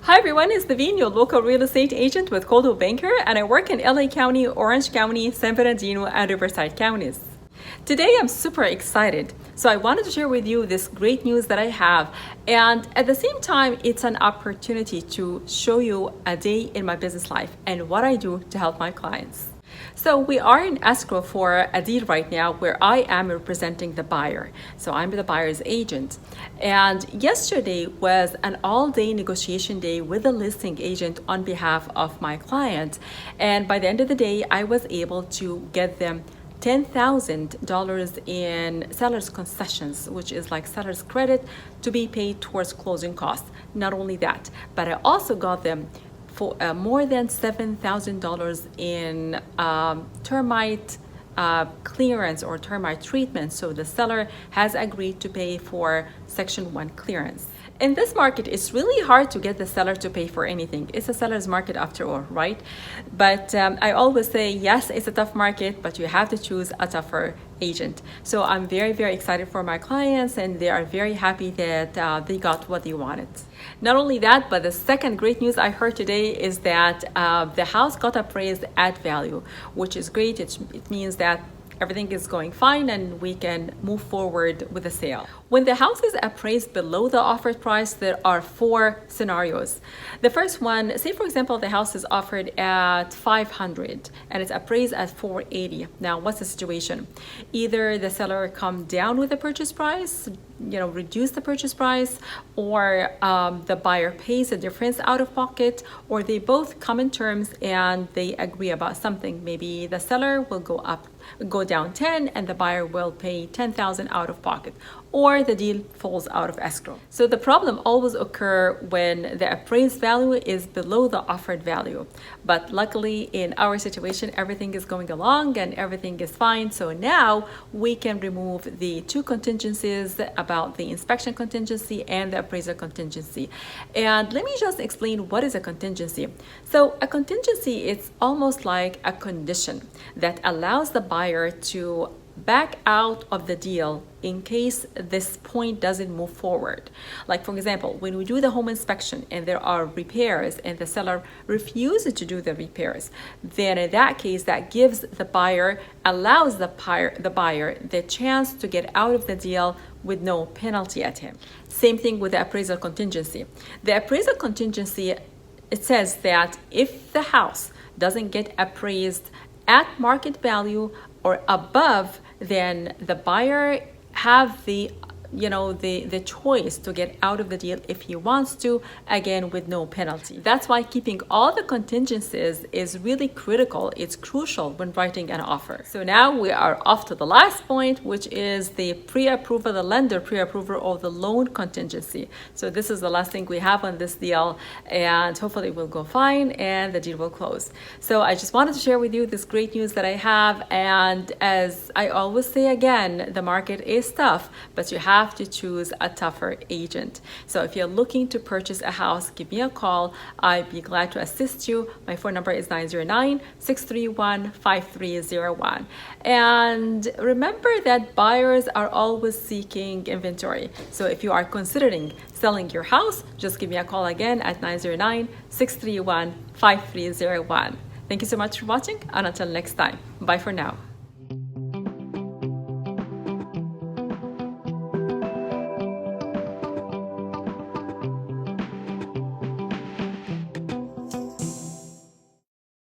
Hi everyone, it's Niveen, your local real estate agent with Coldwell Banker, and I work in LA County, Orange County, San Bernardino, and Riverside counties. Today I'm super excited, so I wanted to share with you this great news that I have, and at the same time it's an opportunity to show you a day in my business life and what I do to help my clients. So we are in escrow for a deal right now where I am representing the buyer. So I'm the buyer's agent. And yesterday was an all-day negotiation day with the listing agent on behalf of my client. And by the end of the day, I was able to get them $10,000 in seller's concessions, which is like seller's credit to be paid towards closing costs. Not only that, but I also got them for more than $7,000 in termite clearance or termite treatment. So the seller has agreed to pay for Section 1 clearance. In this market, it's really hard to get the seller to pay for anything. It's a seller's market after all, right? But I always say, yes, it's a tough market, but you have to choose a tougher agent. So I'm very, very excited for my clients, and they are very happy that they got what they wanted. Not only that, but the second great news I heard today is that the house got appraised at value, which is great. It means that everything is going fine and we can move forward with the sale. When the house is appraised below the offered price, there are 4 scenarios. The first one, say for example, the house is offered at $500 and it's appraised at $480. Now, what's the situation? Either the seller come down with the purchase price, reduce the purchase price, or the buyer pays the difference out of pocket, or they both come in terms and they agree about something. Maybe the seller will go down 10 and the buyer will pay 10,000 out of pocket, or the deal falls out of escrow. So the problem always occur when the appraised value is below the offered value. But luckily in our situation, everything is going along and everything is fine. So now we can remove the 2 contingencies about the inspection contingency and the appraisal contingency. And let me just explain what is a contingency. So a contingency is almost like a condition that allows the buyer to back out of the deal in case this point doesn't move forward. Like for example, when we do the home inspection and there are repairs and the seller refuses to do the repairs, then in that case, that gives the buyer, allows the buyer the chance to get out of the deal with no penalty at him. Same thing with the appraisal contingency. The appraisal contingency, it says that if the house doesn't get appraised at market value or above, then the buyer have the choice to get out of the deal if he wants to, again with no penalty. That's why keeping all the contingencies is really critical. It's crucial when writing an offer. So now we are off to the last point, which is the pre-approval, the lender pre-approval of the loan contingency. So this is the last thing we have on this deal, and hopefully it will go fine and the deal will close. So I just wanted to share with you this great news that I have, and as I always say again, the market is tough, but you have to choose a tougher agent. So if you're looking to purchase a house, give me a call. I'd be glad to assist you. My phone number is 909-631-5301. And remember that buyers are always seeking inventory. So if you are considering selling your house, just give me a call again at 909-631-5301. Thank you so much for watching, and until next time, bye for now.